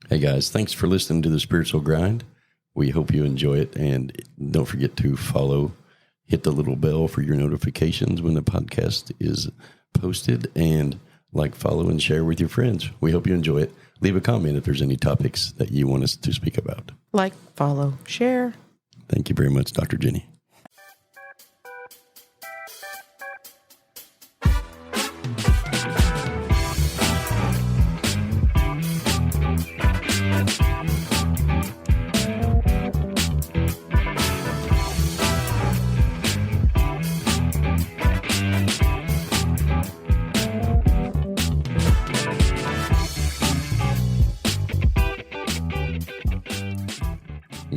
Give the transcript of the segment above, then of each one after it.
Hey guys, thanks for listening to the Spiritual Grind. We hope you enjoy it, and don't forget to follow, hit the little bell for your notifications when the podcast is posted, and like, follow, and share with your friends. We hope you enjoy it. Leave a comment if there's any topics that you want us to speak about. Like, follow, share. Thank you very much, Dr. Jenny.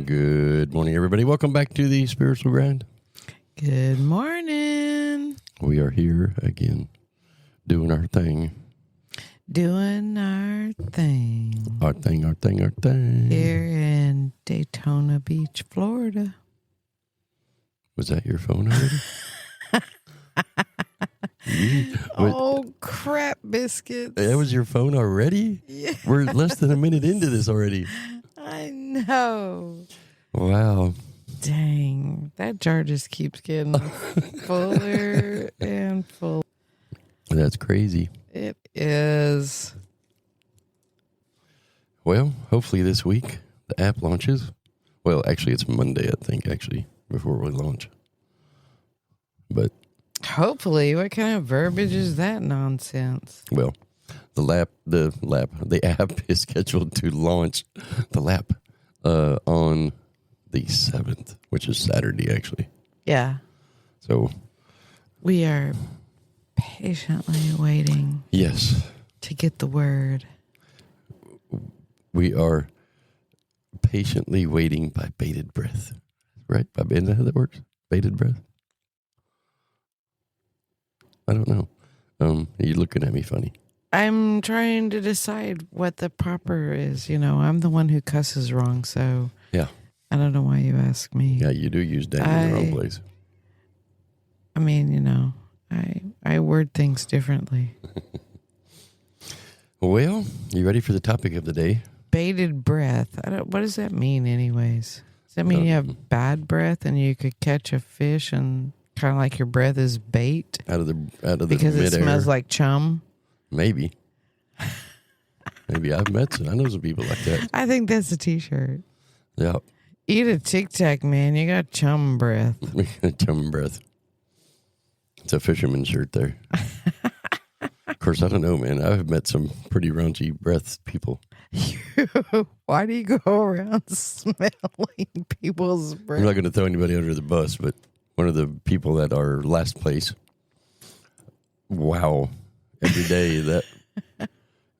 Good morning, everybody. Welcome back to the Spiritual Grind. Good morning. We are here again, doing our thing. Doing our thing. Our thing. Here in Daytona Beach, Florida. Was that your phone already? Oh, crap biscuits. That was your phone already? Yeah. We're less than a minute into this already. I know. Wow. Dang. That jar just keeps getting fuller and fuller. That's crazy. It is. Well, hopefully this week the app launches. Well, actually, it's Monday, I think, before we launch. But Hopefully. What kind of verbiage is that nonsense? well, the app is scheduled to launch on the 7th, which is Saturday, actually. Yeah. So We are patiently waiting yes, to get the word. we are patiently waiting by bated breath. Right? Isn't that how that works? Bated breath? I don't know. You're looking at me funny. I'm trying to decide what the proper is. You know, I'm the one who cusses wrong, so Yeah. I don't know why you ask me. Yeah, you do use dang in the wrong place. I mean, you know, I word things differently. Well, you ready for the topic of the day? Bated breath. What does that mean anyways? Does that mean you have bad breath and you could catch a fish and kind of like your breath is bait? Out of the Because mid-air. it smells like chum? Maybe. Maybe I know some people like that. I think that's a t-shirt. Yeah. Eat a Tic Tac, man. You got chum breath. Chum breath. It's a fisherman shirt there. Of course, I don't know, man. I've met some pretty raunchy breath people. Why do you go around smelling people's breath? I'm not going to throw anybody under the bus, but one of the people at our last place, wow, every day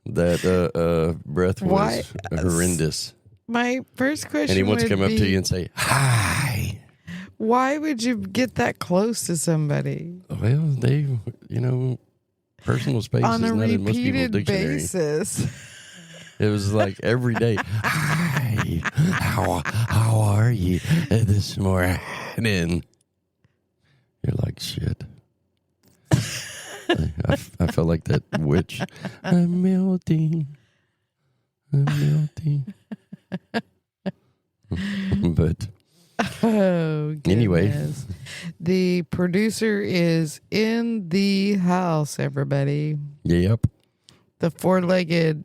that breath was horrendous. My first question And he wants to come up be, to you and say, hi. why would you get that close to somebody? Well, they, personal space On is a not in most people's repeated dictionary. basis. It was like every day. Hi, how are you this morning? You're like, shit. I felt like that witch. I'm melting. But Oh, goodness. Anyway. The producer is in the house, everybody. Yep. The four-legged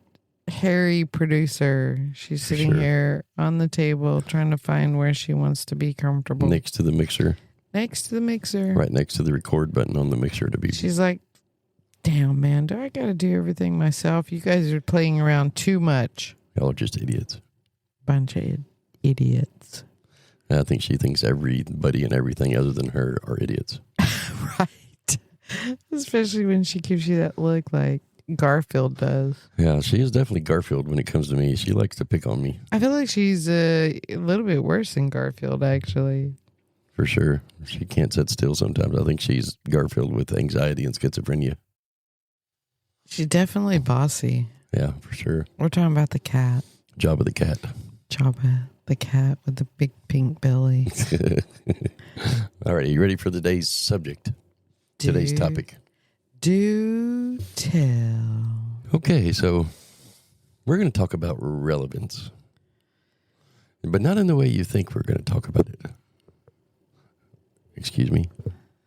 hairy producer. She's sitting Sure. here on the table trying to find where she wants to be comfortable. Next to the mixer. Next to the mixer. Right next to the record button on the mixer to be. She's like, damn, man, do I got to do everything myself? You guys are playing around too much. Y'all are just idiots. Bunch of idiots. I think she thinks everybody and everything other than her are idiots. Right. Especially when she gives you that look like Garfield does. Yeah, she is definitely Garfield when it comes to me. She likes to pick on me. I feel like she's a little bit worse than Garfield, actually. For sure. She can't sit still sometimes. I think she's Garfield with anxiety and schizophrenia. She's definitely bossy. Yeah, for sure. We're talking about the cat. Job of the cat. Jabba, the cat with the big pink belly. All right, are you ready for today's subject? Today's topic. Do tell. Okay, so we're going to talk about relevance, but not in the way you think we're going to talk about it. Excuse me.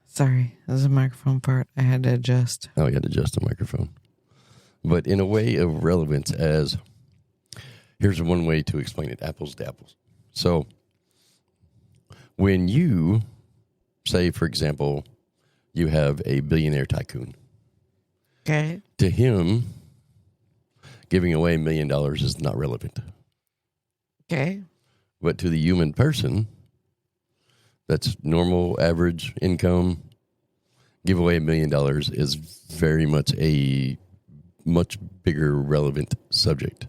Sorry, there's a microphone part I had to adjust. Oh, you had to adjust the microphone. But in a way of relevance, as here's one way to explain it: apples to apples. So when you say, for example, you have a billionaire tycoon. Okay. To him, giving away $1 million is not relevant. Okay. But to the human person, that's normal, average income, give away $1 million is very much a much bigger relevant subject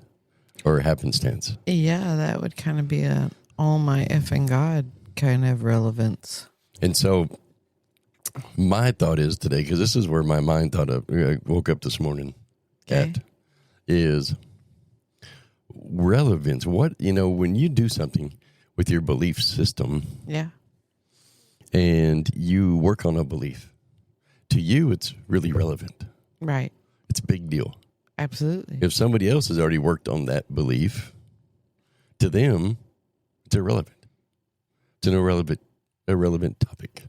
or happenstance. Yeah, that would kind of be a oh my effing God kind of relevance. And so my thought is today, because this is where my mind thought of, I woke up this morning at, is relevance. What, when you do something with your belief system, yeah, and you work on a belief, to you, it's really relevant. right. It's a big deal. Absolutely. If somebody else has already worked on that belief, to them, it's irrelevant. It's an irrelevant topic.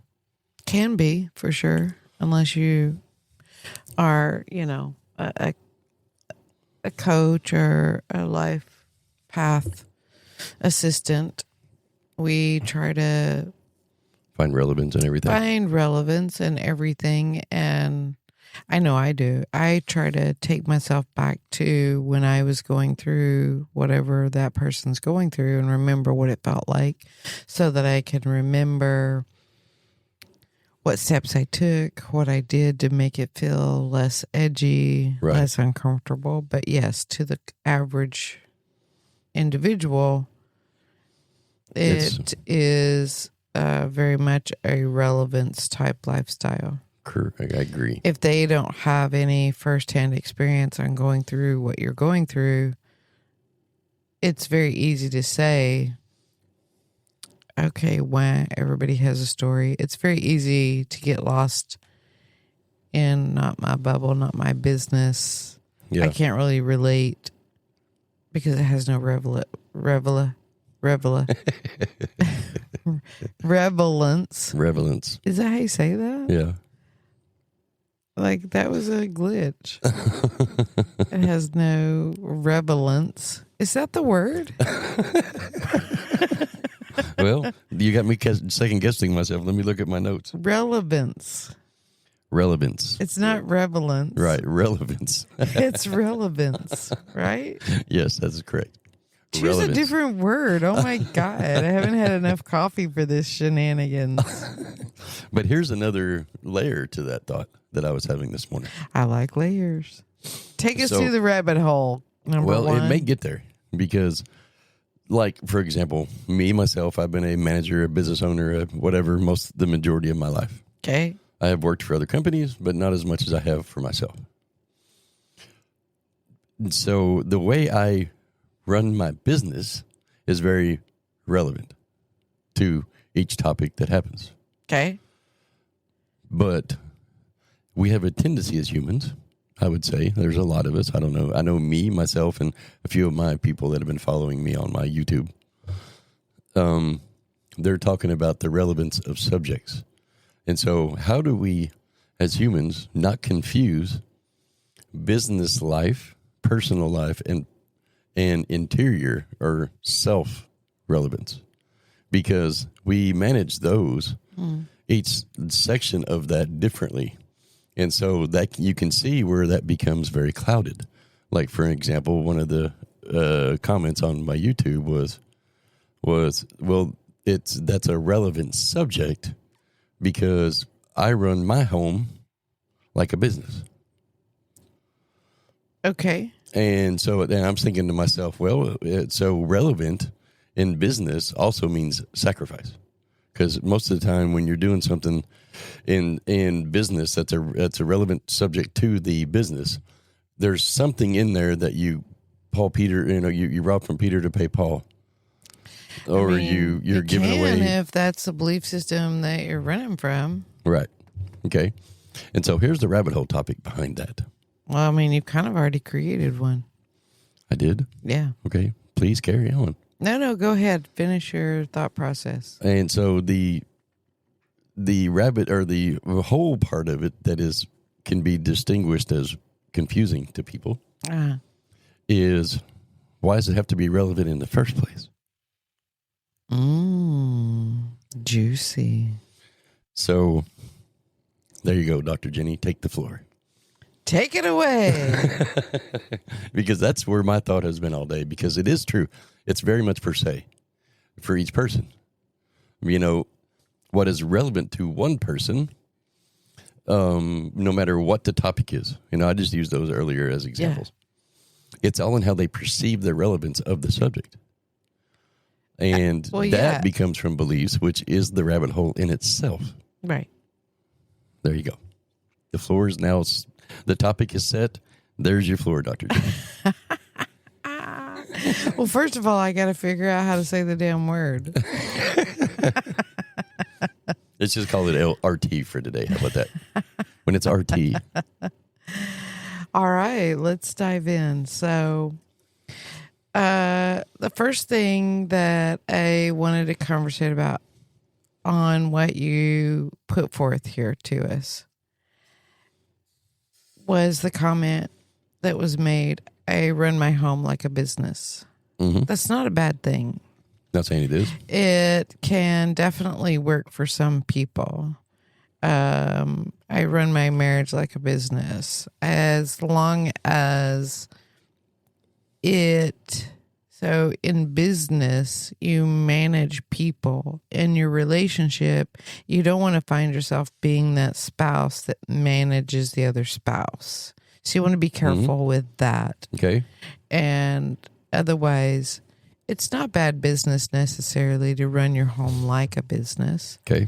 Can be, for sure, unless you are, a coach or a life path assistant. We try to Find relevance in everything. find relevance in everything, and I know I do. I try to take myself back to when I was going through whatever that person's going through and remember what it felt like so that I can remember what steps I took, what I did to make it feel less edgy, Right. less uncomfortable. But yes, to the average individual, it is very much a relevance type lifestyle. I agree. If they don't have any firsthand experience on going through what you're going through, it's very easy to say, okay, when everybody has a story, it's very easy to get lost in not my bubble, not my business. Yeah. I can't really relate because it has no relevance. Relevance. Is that how you say that? Yeah. Like, that was a glitch. It has no relevance. Is that the word? Well, you got me second guessing myself. Let me look at my notes. Relevance. Relevance. It's not relevance. Right. Relevance. It's relevance, right? Yes, that's correct. Choose Relevance. a different word. Oh my God. I haven't had enough coffee for this shenanigans. But here's another layer to that thought that I was having this morning. I like layers. Take us to the rabbit hole. Number one. It may get there because, like, for example, myself, I've been a manager, a business owner, whatever, the majority of my life. Okay. I have worked for other companies, but not as much as I have for myself. And so the way I run my business is very relevant to each topic that happens. Okay. But we have a tendency as humans, I would say, there's a lot of us. I don't know. I know myself, and a few of my people that have been following me on my YouTube. They're talking about the relevance of subjects. And so how do we, as humans, not confuse business life, personal life, and interior or self-relevance? Because we manage those, each section of that differently. And so that you can see where that becomes very clouded. Like, for example, one of the comments on my YouTube was, well, that's a relevant subject because I run my home like a business. Okay. And so then I'm thinking to myself, well, it's so relevant in business also means sacrifice. Because most of the time when you're doing something in business that's a relevant subject to the business, there's something in there that you rob from Peter to pay Paul. Or you're giving away. If that's the belief system that you're running from. Right. Okay. And so here's the rabbit hole topic behind that. Well, you've kind of already created one. I did? Yeah. Okay. Please carry on. No, go ahead. Finish your thought process. And so the rabbit, or the whole part of it that can be distinguished as confusing to people, is, why does it have to be relevant in the first place? Juicy. So there you go, Dr. Jenny. Take the floor. Take it away. Because that's where my thought has been all day, because it is true. It's very much per se for each person. You know, what is relevant to one person, no matter what the topic is. You know, I just used those earlier as examples. Yeah. It's all in how they perceive the relevance of the subject. And that becomes from beliefs, which is the rabbit hole in itself. Right. There you go. The floor is now, the topic is set. There's your floor, Dr. Jenny. Well, first of all, I got to figure out how to say the damn word. Let's just call it RT for today. How about that? When it's RT. All right, let's dive in. So, the first thing that I wanted to conversate about on what you put forth here to us was the comment that was made, I run my home like a business. Mm-hmm. That's not a bad thing. Not saying it is. It can definitely work for some people. I run my marriage like a business, as long as so in business, you manage people. In your relationship, you don't want to find yourself being that spouse that manages the other spouse. So you want to be careful with that. Okay. And otherwise, it's not bad business necessarily to run your home like a business. Okay.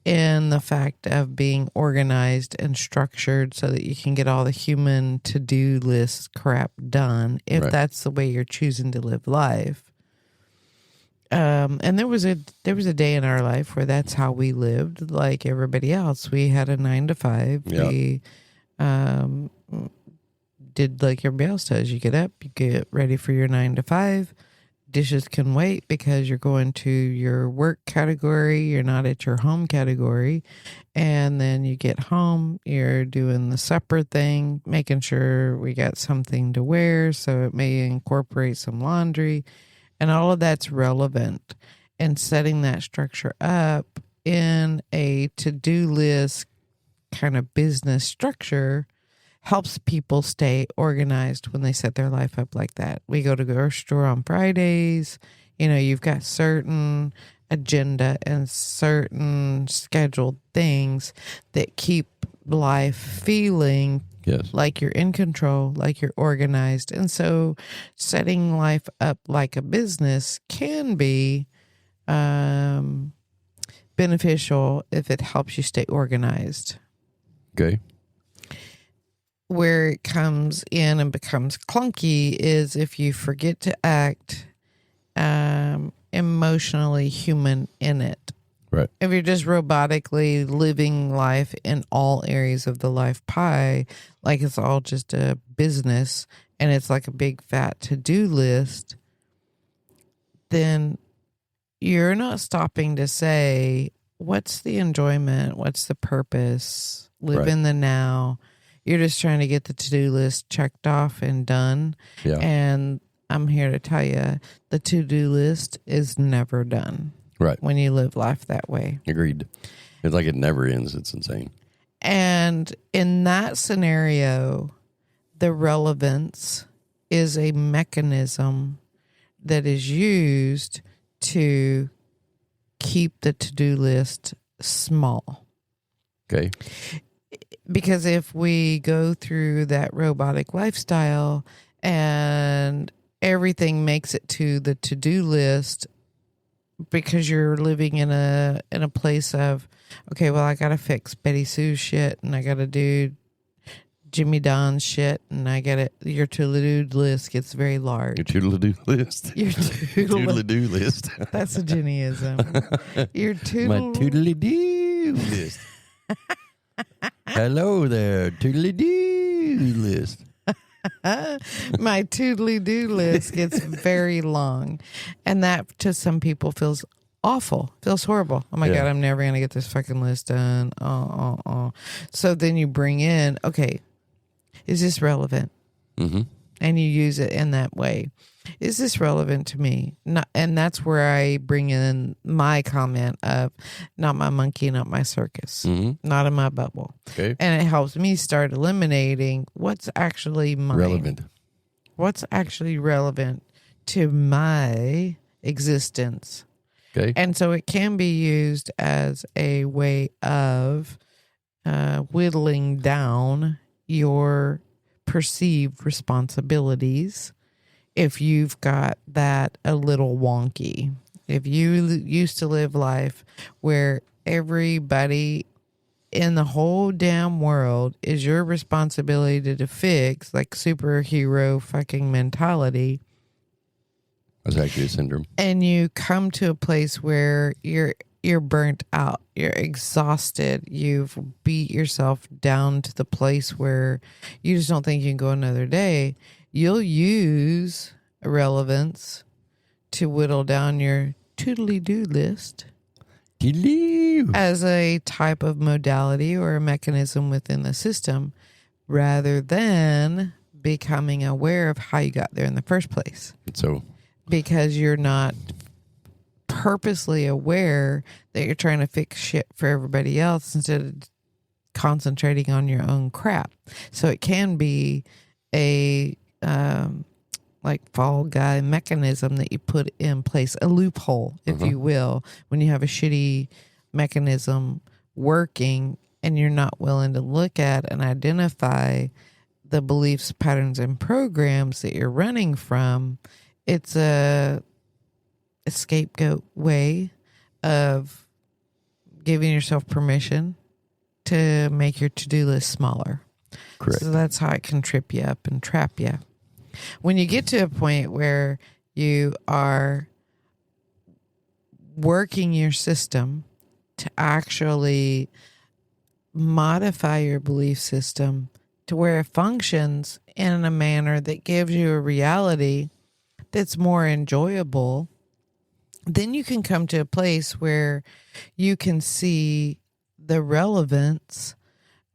In the fact of being organized and structured so that you can get all the human to-do list crap done, if that's the way you're choosing to live life. And there was a day in our life where that's how we lived, like everybody else. We had a 9 to 5. Yep. We did like everybody else does. You get up, you get ready for your 9 to 5. Dishes can wait because you're going to your work category. You're not at your home category. And then you get home, you're doing the supper thing, making sure we got something to wear. So it may incorporate some laundry, and all of that's relevant. And setting that structure up in a to-do list kind of business structure helps people stay organized when they set their life up like that. We go to the grocery store on Fridays. You know, you've got certain agenda and certain scheduled things that keep life feeling like you're in control, like you're organized. And so setting life up like a business can be beneficial if it helps you stay organized. Okay. Where it comes in and becomes clunky is if you forget to act emotionally human in it. Right. If you're just robotically living life in all areas of the life pie, like it's all just a business and it's like a big fat to-do list, then you're not stopping to say, what's the enjoyment? What's the purpose? Live in the now. You're just trying to get the to-do list checked off and done. Yeah. And I'm here to tell you, the to-do list is never done. Right. When you live life that way. Agreed. It's like it never ends. It's insane. And in that scenario, the relevance is a mechanism that is used to keep the to-do list small. Okay. Because if we go through that robotic lifestyle and everything makes it to the to-do list because you're living in a place of, okay, well, I got to fix Betty Sue's shit and I got to do Jimmy Don's shit and I got to, your to-do list gets very large. Your to-do list? Your to-do list. That's a Jennyism. Your My to-do list. Hello there, to-do list. My to-do list gets very long. And that to some people feels awful, feels horrible. Oh my God, I'm never going to get this fucking list done. So then you bring in, okay, is this relevant? Mm-hmm. And you use it in that way. Is this relevant to me? Not, and that's where I bring in my comment of not my monkey, not my circus, not in my bubble. Okay. And it helps me start eliminating what's actually mine. Relevant. What's actually relevant to my existence. Okay. And so it can be used as a way of whittling down your perceived responsibilities if you've got that a little wonky. If you used to live life where everybody in the whole damn world is your responsibility to fix, like superhero fucking mentality. That's actually a syndrome. And you come to a place where you're burnt out, you're exhausted, you've beat yourself down to the place where you just don't think you can go another day. You'll use relevance to whittle down your toodly-doo list as a type of modality or a mechanism within the system rather than becoming aware of how you got there in the first place. So, because you're not purposely aware that you're trying to fix shit for everybody else instead of concentrating on your own crap. So it can be a like fall guy mechanism that you put in place, a loophole, if you will, when you have a shitty mechanism working and you're not willing to look at and identify the beliefs, patterns, and programs that you're running from. It's a scapegoat way of giving yourself permission to make your to-do list smaller. Correct. So that's how it can trip you up and trap you. When you get to a point where you are working your system to actually modify your belief system to where it functions in a manner that gives you a reality that's more enjoyable, then you can come to a place where you can see the relevance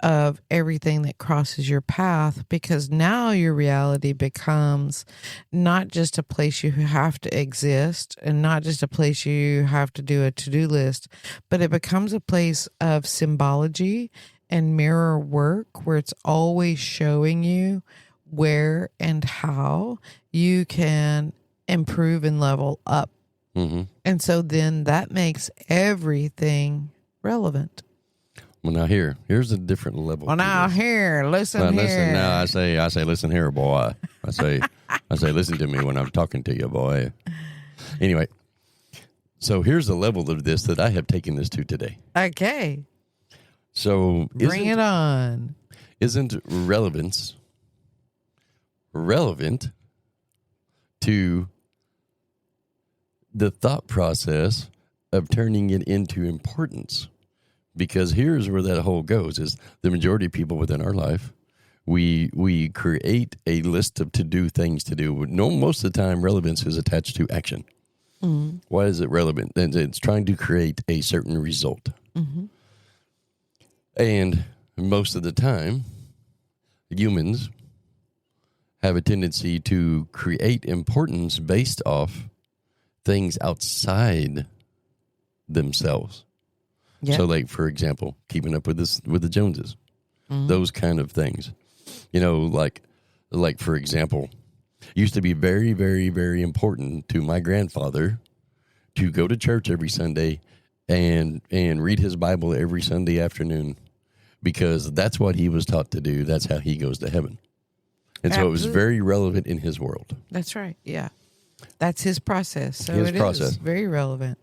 of everything that crosses your path, because now your reality becomes not just a place you have to exist and not just a place you have to do a to-do list, but it becomes a place of symbology and mirror work where it's always showing you where and how you can improve and level up. And so then that makes everything relevant. Well, now here's a different level. Well, now listen here. Listen, now I say, listen here, boy. I say, listen to me when I'm talking to you, boy. Anyway, so here's the level of this that I have taken this to today. Okay. So bring it on. Isn't relevance relevant to the thought process of turning it into importance? Because here's where that whole goes: is the majority of people within our life, we create a list of to-do things to do. No, most of the time, relevance is attached to action. Why is it relevant? And it's trying to create a certain result. And most of the time, humans have a tendency to create importance based off things outside themselves. Yep. So, like, for example, keeping up with the Joneses, those kind of things. You know, like for example, used to be very, very, very important to my grandfather to go to church every Sunday and read his Bible every Sunday afternoon, because that's what he was taught to do. That's how he goes to heaven. And so it was very relevant in his world. That's right. Yeah. That's his process. So his it process. is very relevant.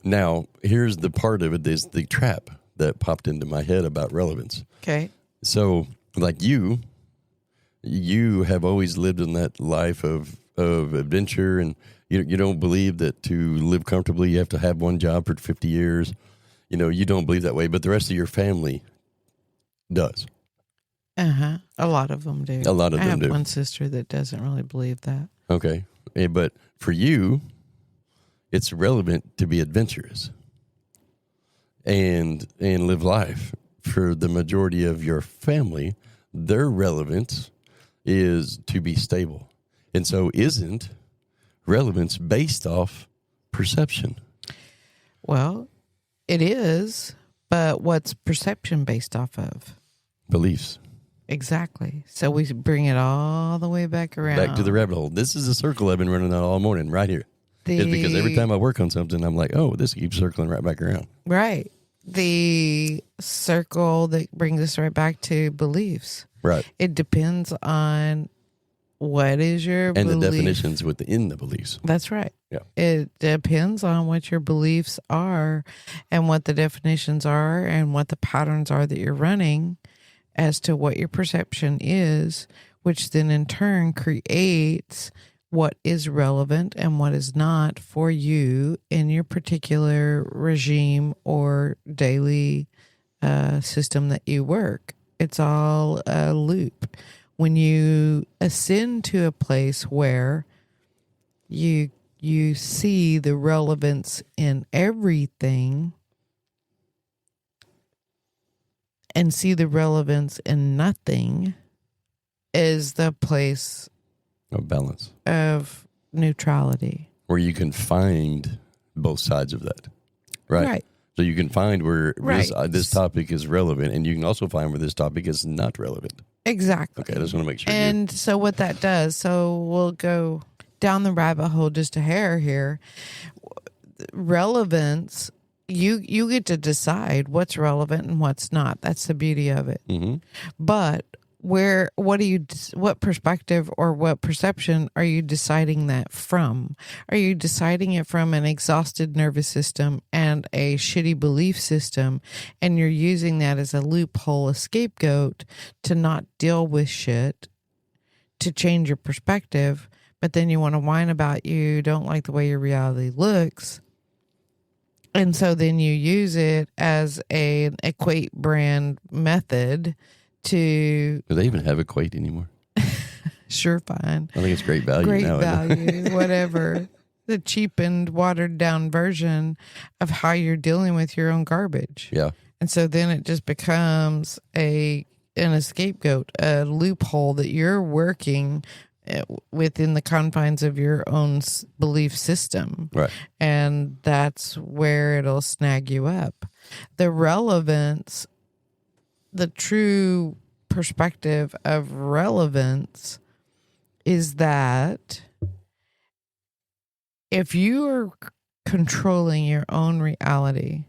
Now, here's the part of it, is the trap that popped into my head about relevance. Okay. So, like you have always lived in that life of adventure, and you don't believe that to live comfortably you have to have one job for 50 years. You know, you don't believe that way, but the rest of your family does. A lot of them do. A lot of I them have do. one sister that doesn't really believe that. Okay. But for you, it's relevant to be adventurous and live life. For the majority of your family, their relevance is to be stable. And so isn't relevance based off perception? Well, it is, but what's perception based off of? Beliefs. Exactly. So we bring it all the way back around. Back to the rabbit hole. This is a circle I've been running on all morning right here. It's because every time I work on something, I'm like, oh, this keeps circling right back around. Right. The circle that brings us right back to beliefs. Right. It depends on what is your and belief. the definitions within the beliefs. That's right. Yeah. It depends on what your beliefs are and what the definitions are and what the patterns are that you're running as to what your perception is, which then in turn creates what is relevant and what is not for you in your particular regime or daily system that you work. It's all a loop. When you ascend to a place where you see the relevance in everything and see the relevance in nothing, is the place Of balance. of neutrality. Where you can find both sides of that. Right. So you can find where this topic is relevant, and you can also find where this topic is not relevant. Exactly. Okay, I just want to make sure. And so what that does, so we'll go down the rabbit hole just a hair here. Relevance, you get to decide what's relevant and what's not. That's the beauty of it. Mm-hmm. But what perspective or what perception are you deciding that from? Are you deciding it from an exhausted nervous system and a shitty belief system, and you're using that as a loophole, a scapegoat to not deal with shit, to change your perspective, but then you want to whine about you don't like the way your reality looks? And so then you use it as an equate brand method to... Do they even have Equate anymore? Sure, fine. I think it's great value Great now. value, whatever. The cheapened, watered down version of how you're dealing with your own garbage. Yeah. And so then it just becomes a scapegoat, a loophole that you're working within the confines of your own belief system. Right. And that's where it'll snag you up. The relevance, the true perspective of relevance is that if you are controlling your own reality,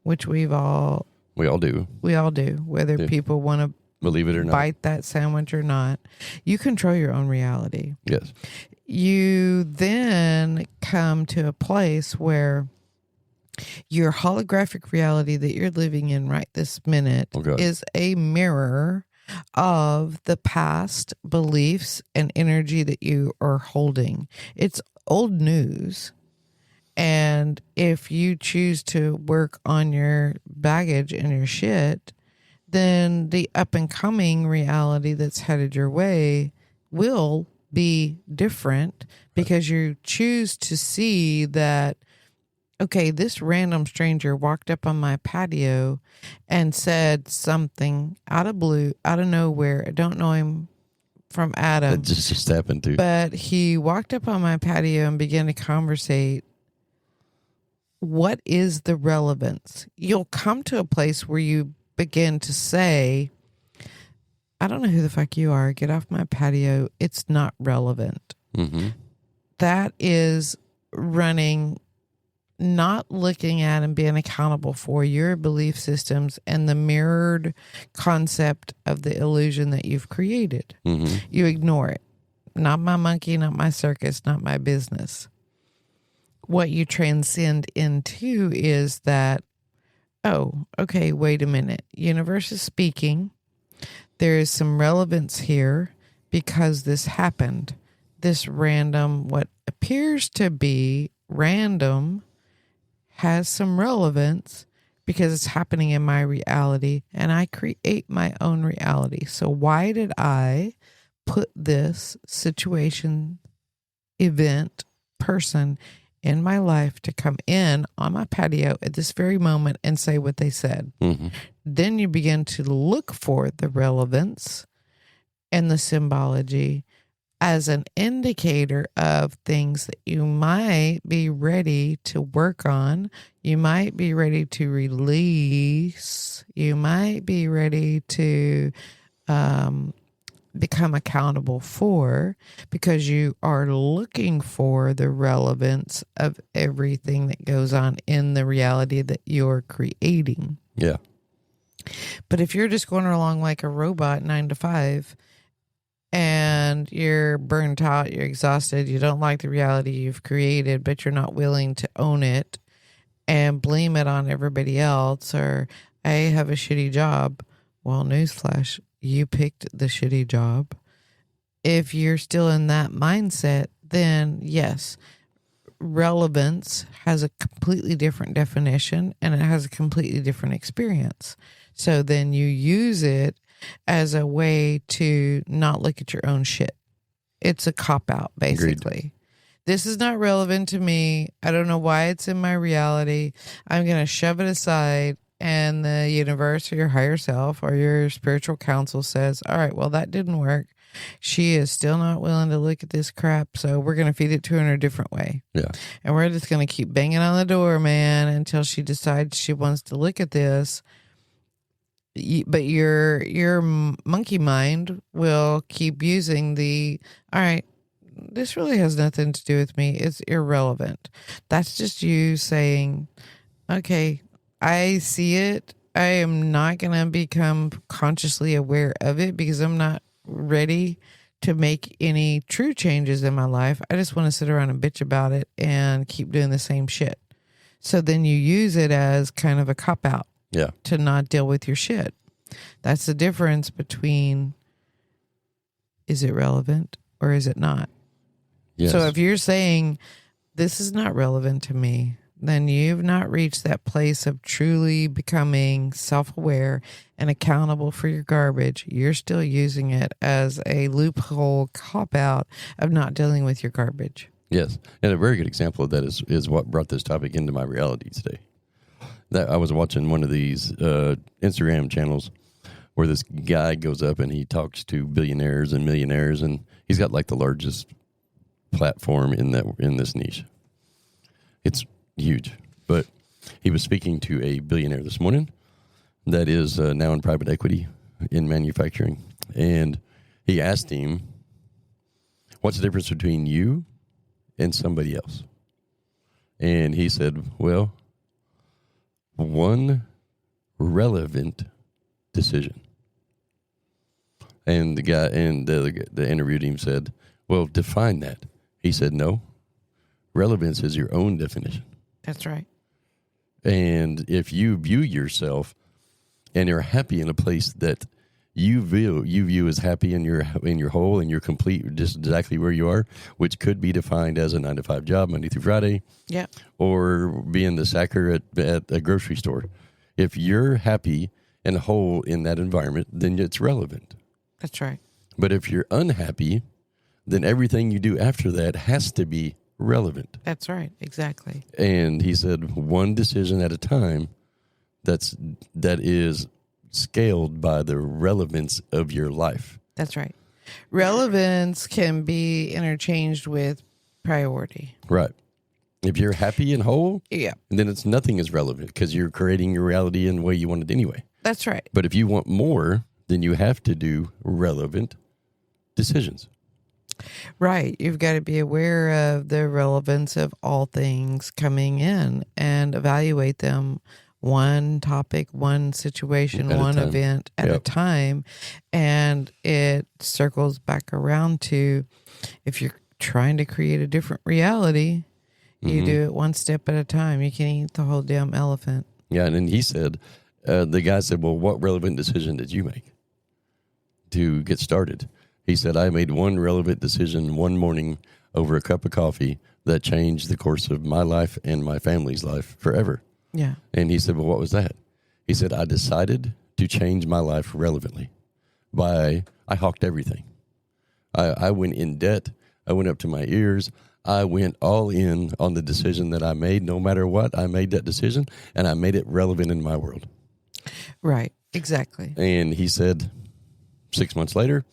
which we all do, whether people want to believe it or not, bite that sandwich or not, you control your own reality. Yes. You then come to a place where your holographic reality that you're living in right this minute is a mirror of the past beliefs and energy that you are holding. It's old news. And if you choose to work on your baggage and your shit, then the up and coming reality that's headed your way will be different because you choose to see that, okay, this random stranger walked up on my patio and said something out of nowhere. I don't know him from Adam. That just happened to. But he walked up on my patio and began to conversate. What is the relevance? You'll come to a place where you begin to say, I don't know who the fuck you are. Get off my patio. It's not relevant. Mm-hmm. That is running, not looking at and being accountable for your belief systems and the mirrored concept of the illusion that you've created. Mm-hmm. You ignore it. Not my monkey, not my circus, not my business. What you transcend into is that, oh, okay, wait a minute. Universe is speaking. There is some relevance here because this happened. This random, what appears to be random, has some relevance because it's happening in my reality and I create my own reality. So why did I put this situation, event, person in my life to come in on my patio at this very moment and say what they said? Mm-hmm. Then you begin to look for the relevance and the symbology as an indicator of things that you might be ready to work on. You might be ready to release. You might be ready to become accountable for, because you are looking for the relevance of everything that goes on in the reality that you're creating. Yeah. But if you're just going along like a robot 9 to 5, and you're burnt out, you're exhausted, you don't like the reality you've created, but you're not willing to own it and blame it on everybody else, or I have a shitty job. Well, newsflash, you picked the shitty job. If you're still in that mindset, then yes, relevance has a completely different definition and it has a completely different experience. So then you use it as a way to not look at your own shit. It's a cop-out, basically. Agreed. This is not relevant to me. I don't know why it's in my reality. I'm going to shove it aside, and the universe or your higher self or your spiritual counsel says, all right, well, that didn't work. She is still not willing to look at this crap, so we're going to feed it to her in a different way. Yeah. And we're just going to keep banging on the door, man, until she decides she wants to look at this. But your monkey mind will keep using all right, this really has nothing to do with me. It's irrelevant. That's just you saying, okay, I see it. I am not going to become consciously aware of it because I'm not ready to make any true changes in my life. I just want to sit around and bitch about it and keep doing the same shit. So then you use it as kind of a cop-out. Yeah. To not deal with your shit. That's the difference between, is it relevant or is it not? Yes. So if you're saying this is not relevant to me, then you've not reached that place of truly becoming self-aware and accountable for your garbage. You're still using it as a loophole cop-out of not dealing with your garbage. Yes. And a very good example of that is what brought this topic into my reality today. That I was watching one of these Instagram channels where this guy goes up and he talks to billionaires and millionaires, and he's got like the largest platform in this niche. It's huge. But he was speaking to a billionaire this morning that is now in private equity in manufacturing, and he asked him, "What's the difference between you and somebody else?" And he said, "Well, one relevant decision." And the guy that interviewed him said, "Well, define that." He said, "No, relevance is your own definition." That's right. And if you view yourself and you're happy in a place that you view as happy in your whole and you're complete, just exactly where you are, which could be defined as a 9-to-5 job, Monday through Friday, yeah, or being the sacker at a grocery store. If you're happy and whole in that environment, then it's relevant. That's right. But if you're unhappy, then everything you do after that has to be relevant. That's right. Exactly. And he said, one decision at a time, that is scaled by the relevance of your life. That's right. Relevance can be interchanged with priority. Right. If you're happy and whole, yeah, then nothing is relevant because you're creating your reality in the way you want it anyway. That's right. But if you want more, then you have to do relevant decisions. Right. You've got to be aware of the relevance of all things coming in and evaluate them one topic, one situation, one event at a time. And it circles back around to, if you're trying to create a different reality, you do it one step at a time. You can eat the whole damn elephant. Yeah. And then he said, the guy said, "Well, what relevant decision did you make to get started?" He said, "I made one relevant decision one morning over a cup of coffee that changed the course of my life and my family's life forever." Yeah. And he said, well, what was that? He said, I decided to change my life relevantly I hawked everything. I went in debt. I went up to my ears. I went all in on the decision that I made. No matter what, I made that decision, and I made it relevant in my world. Right. Exactly. And he said 6 months later,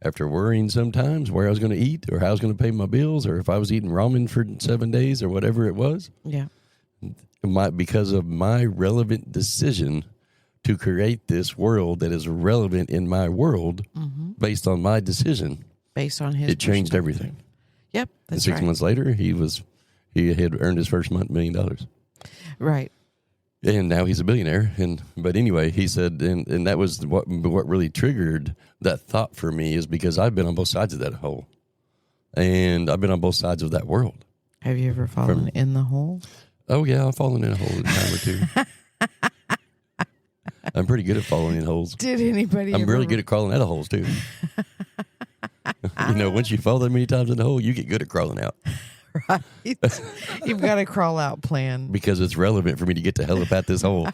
after worrying sometimes where I was going to eat or how I was going to pay my bills or if I was eating ramen for 7 days or whatever it was, Yeah. because of my relevant decision to create this world that is relevant in my world based on my decision, Based on his it changed everything. Yep. And That's 6 right. months later, he had earned his first $1 million. Right. And now he's a billionaire. But anyway, he said, and that was what really triggered that thought for me, is because I've been on both sides of that hole. And I've been on both sides of that world. Have you ever fallen in the hole? Oh, yeah, I've fallen in a hole a time or two. I'm pretty good at falling in holes. Did anybody I'm really good at crawling out of holes, too. Once you fall that many times in the hole, you get good at crawling out. Right. You've got a crawl out plan. Because it's relevant for me to get the hell up at this hole.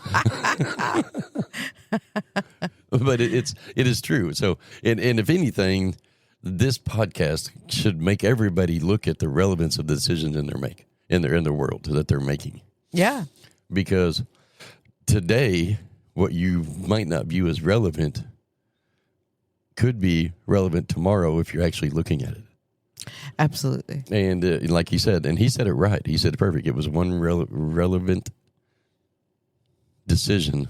But it is true. So, and if anything, this podcast should make everybody look at the relevance of the decisions in their world that they're making. Yeah. Because today, what you might not view as relevant could be relevant tomorrow if you're actually looking at it. Absolutely. And like he said, and he said it right. He said it perfect. It was one relevant decision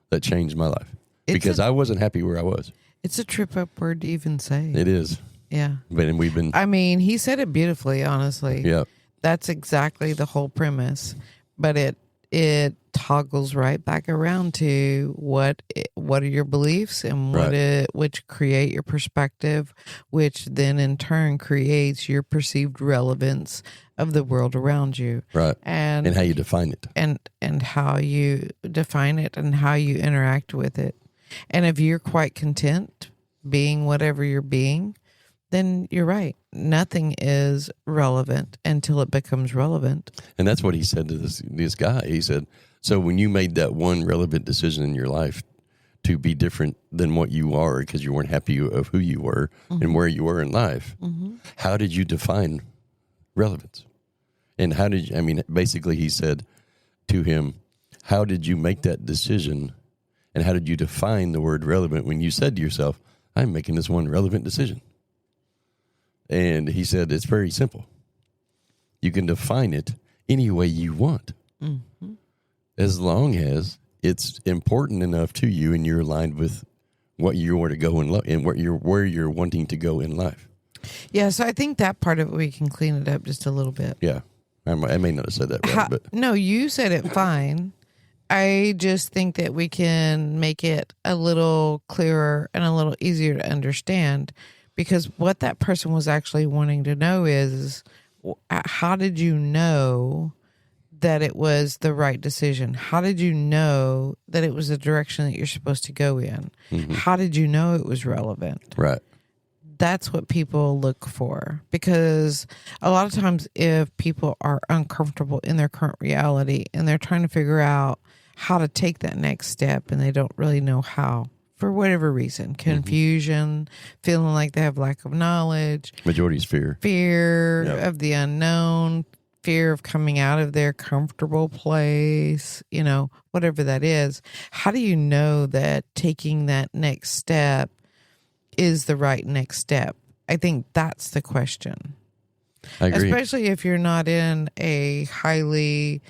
that changed my life. Because I wasn't happy where I was. It's a trip up word to even say. It is. Yeah. And we've been. I mean, he said it beautifully, honestly. Yeah. That's exactly the whole premise. But it toggles right back around to what are your beliefs and which create your perspective, which then in turn creates your perceived relevance of the world around you. Right. And how you define it. And how you define it and how you interact with it. And if you're quite content being whatever you're being, then you're right. Nothing is relevant until it becomes relevant. And that's what he said to this guy. He said, so when you made that one relevant decision in your life to be different than what you are because you weren't happy of who you were and where you were in life, how did you define relevance? And basically he said to him, how did you make that decision and how did you define the word relevant when you said to yourself, I'm making this one relevant decision? And he said, it's very simple. You can define it any way you want, as long as it's important enough to you and you're aligned with what you want to go in life and where you're wanting to go in life. Yeah, so I think that part of it, we can clean it up just a little bit. Yeah, I may not have said that right, but no, you said it fine. I just think that we can make it a little clearer and a little easier to understand, because what that person was actually wanting to know is, how did you know that it was the right decision? How did you know that it was the direction that you're supposed to go in? How did you know it was relevant? Right. That's what people look for, because a lot of times if people are uncomfortable in their current reality and they're trying to figure out how to take that next step and they don't really know how, for whatever reason, confusion, feeling like they have lack of knowledge. Majority is fear. Fear of the unknown, fear of coming out of their comfortable place, whatever that is. How do you know that taking that next step is the right next step? I think that's the question. I agree. Especially if you're not in a highly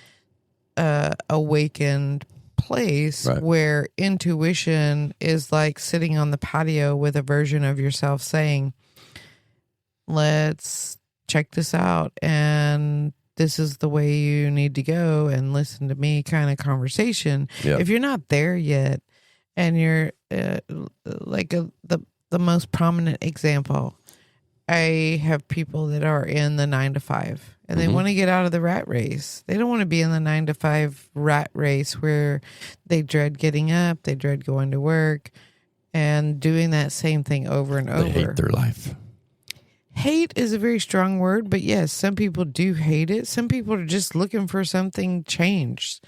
awakened place where intuition is like sitting on the patio with a version of yourself saying, let's check this out and this is the way you need to go and listen to me kind of conversation. Yep. If you're not there yet and you're the most prominent example, I have people that are in the 9-to-5 and they want to get out of the rat race. They don't want to be in the 9-to-5 rat race where they dread getting up, they dread going to work and doing that same thing over and over. They hate their life. Hate is a very strong word, but yes, some people do hate it. Some people are just looking for something changed.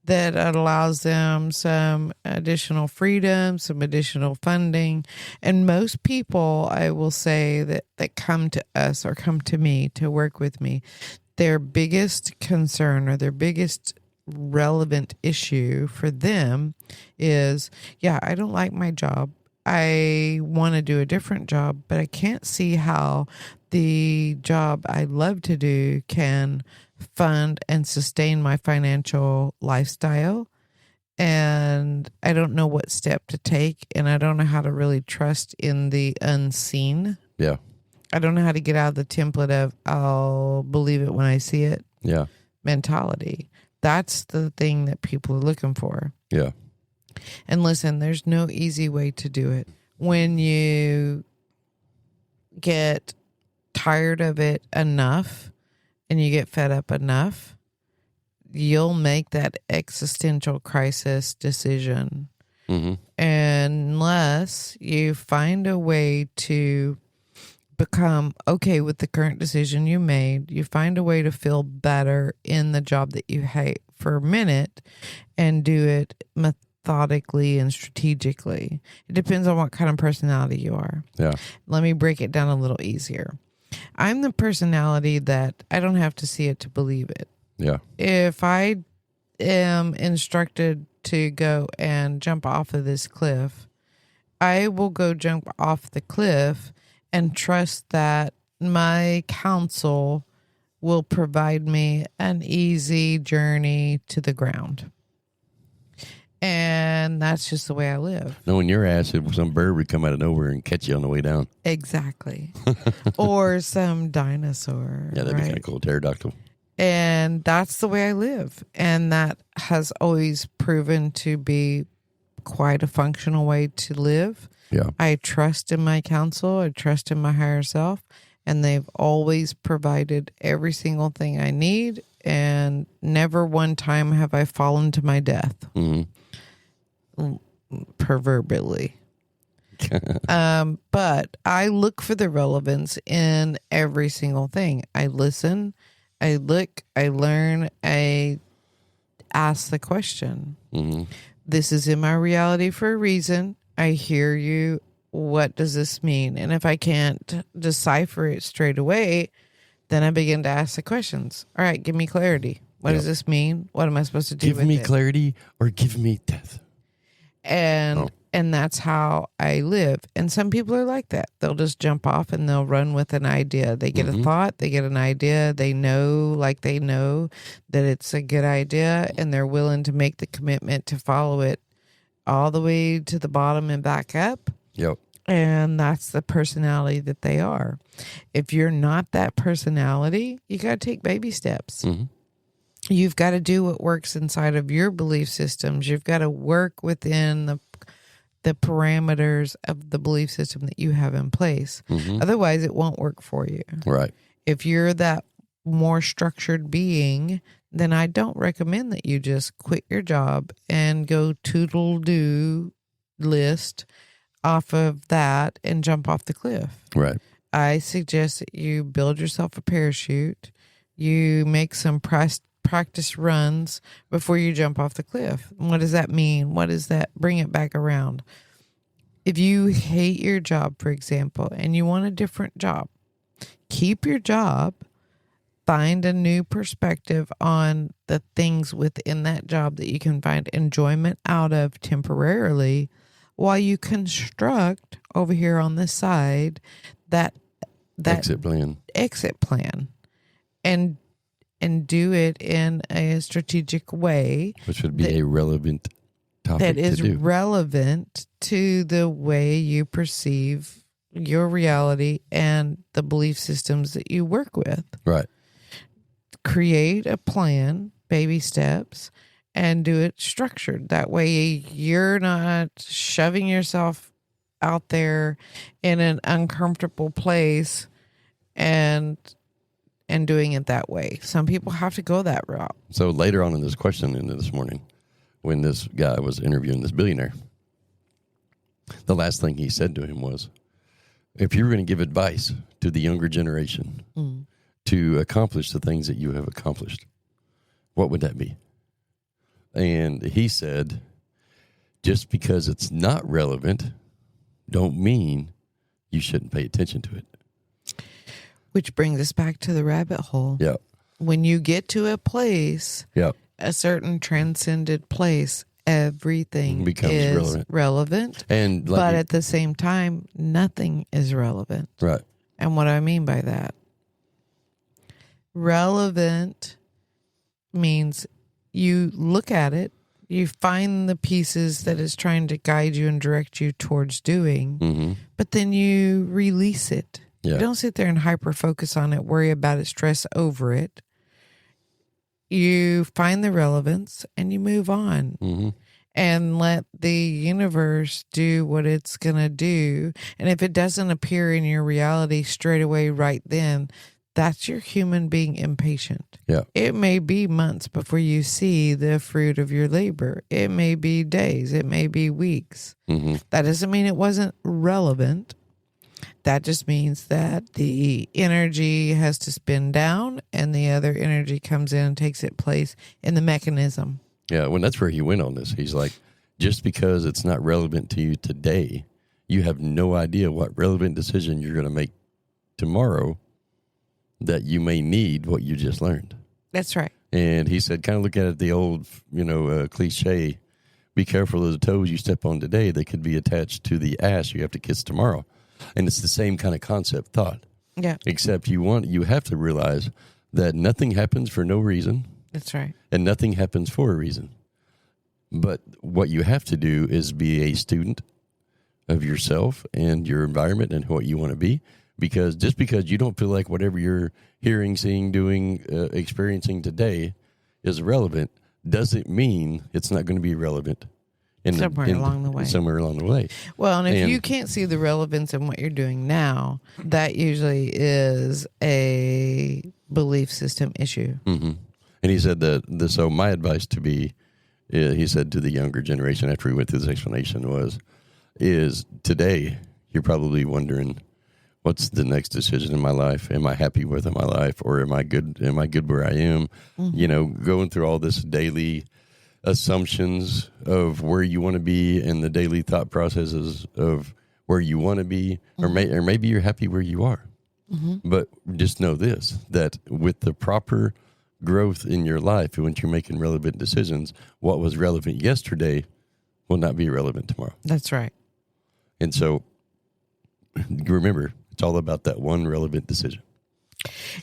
that allows them some additional freedom, some additional funding. And most people, I will say, that come to us or come to me to work with me, their biggest concern or their biggest relevant issue for them is, yeah, I don't like my job. I want to do a different job, but I can't see how the job I love to do can fund and sustain my financial lifestyle. And I don't know what step to take, and I don't know how to really trust in the unseen. Yeah. I don't know how to get out of the template of I'll believe it when I see it mentality. That's the thing that people are looking for. Yeah. And listen, there's no easy way to do it. When you get tired of it enough and you get fed up enough, you'll make that existential crisis decision. Mm-hmm. Unless you find a way to become okay with the current decision you made, you find a way to feel better in the job that you hate for a minute and do it methodically and strategically. It depends on what kind of personality you are. Yeah. Let me break it down a little easier. I'm the personality that I don't have to see it to believe it. Yeah. If I am instructed to go and jump off of this cliff, I will go jump off the cliff and trust that my counsel will provide me an easy journey to the ground. And that's just the way I live. Knowing your ass, if some bird would come out of nowhere and catch you on the way down. Exactly. Or some dinosaur. Yeah, that'd be kind of cool. Pterodactyl. And that's the way I live. And that has always proven to be quite a functional way to live. Yeah. I trust in my counsel. I trust in my higher self. And they've always provided every single thing I need. And never one time have I fallen to my death. Mm-hmm. Proverbially. But I look for the relevance in every single thing. I listen, I look, I learn, I ask the question. Mm-hmm. This is in my reality for a reason. I hear you. What does this mean? And if I can't decipher it straight away, then I begin to ask the questions. All right, give me clarity. What does this mean? What am I supposed to do with it? Give me clarity or give me death. And that's how I live. And some people are like that. They'll just jump off and they'll run with an idea. They get a thought, they get an idea, they know that it's a good idea, and they're willing to make the commitment to follow it all the way to the bottom and back up. Yep. And that's the personality that they are. If you're not that personality, you got to take baby steps. Mm-hmm. You've got to do what works inside of your belief systems. You've got to work within the parameters of the belief system that you have in place. Mm-hmm. Otherwise, it won't work for you. Right. If you're that more structured being, then I don't recommend that you just quit your job and go toodle-doo list off of that and jump off the cliff. Right. I suggest that you build yourself a parachute. You make some practice runs before you jump off the cliff. What does that mean? What is that? Bring it back around. If you hate your job, for example, and you want a different job, keep your job, find a new perspective on the things within that job that you can find enjoyment out of temporarily, while you construct over here on this side that exit plan and do it in a strategic way, which would be a relevant topic that is relevant to the way you perceive your reality and the belief systems that you work with. Right. Create a plan, baby steps, and do it structured. That way you're not shoving yourself out there in an uncomfortable place and doing it that way. Some people have to go that route. So later on in this question this morning, when this guy was interviewing this billionaire, the last thing he said to him was, if you're going to give advice to the younger generation to accomplish the things that you have accomplished, what would that be? And he said, just because it's not relevant, don't mean you shouldn't pay attention to it. Which brings us back to the rabbit hole. Yeah. When you get to a place, Yeah. a certain transcended place, everything Becomes is relevant. And but at the same time, nothing is relevant. Right. And what I mean by that, relevant means you look at it, you find the pieces that is trying to guide you and direct you towards doing, but then you release it. Yeah. You don't sit there and hyper focus on it, worry about it, stress over it. You find the relevance and you move on and let the universe do what it's going to do. And if it doesn't appear in your reality straight away right then, that's your human being impatient. Yeah. It may be months before you see the fruit of your labor. It may be days. It may be weeks. That doesn't mean it wasn't relevant. That just means that the energy has to spin down and the other energy comes in and takes its place in the mechanism. Yeah, when that's where he went on this. He's like, just because it's not relevant to you today, you have no idea what relevant decision you're going to make tomorrow that you may need what you just learned. That's right. And he said, kind of look at it the old, cliche, be careful of the toes you step on today. They could be attached to the ass you have to kiss tomorrow. And it's the same kind of concept thought. Yeah. Except you have to realize that nothing happens for no reason. That's right. And nothing happens for a reason. But what you have to do is be a student of yourself and your environment and what you want to be. Because just because you don't feel like whatever you're hearing, seeing, doing, experiencing today is relevant, doesn't mean it's not going to be relevant somewhere along the way. Somewhere along the way. Well, and if you can't see the relevance in what you're doing now, that usually is a belief system issue. And he said so my advice he said to the younger generation after we went through this explanation is today you're probably wondering, what's the next decision in my life? Am I happy with my life, or am I good? Am I good where I am? Going through all this daily assumptions of where you want to be and the daily thought processes of where you want to be, or maybe you're happy where you are. But just know this, that with the proper growth in your life, when you're making relevant decisions, what was relevant yesterday will not be relevant tomorrow. That's right. And so remember, it's all about that one relevant decision.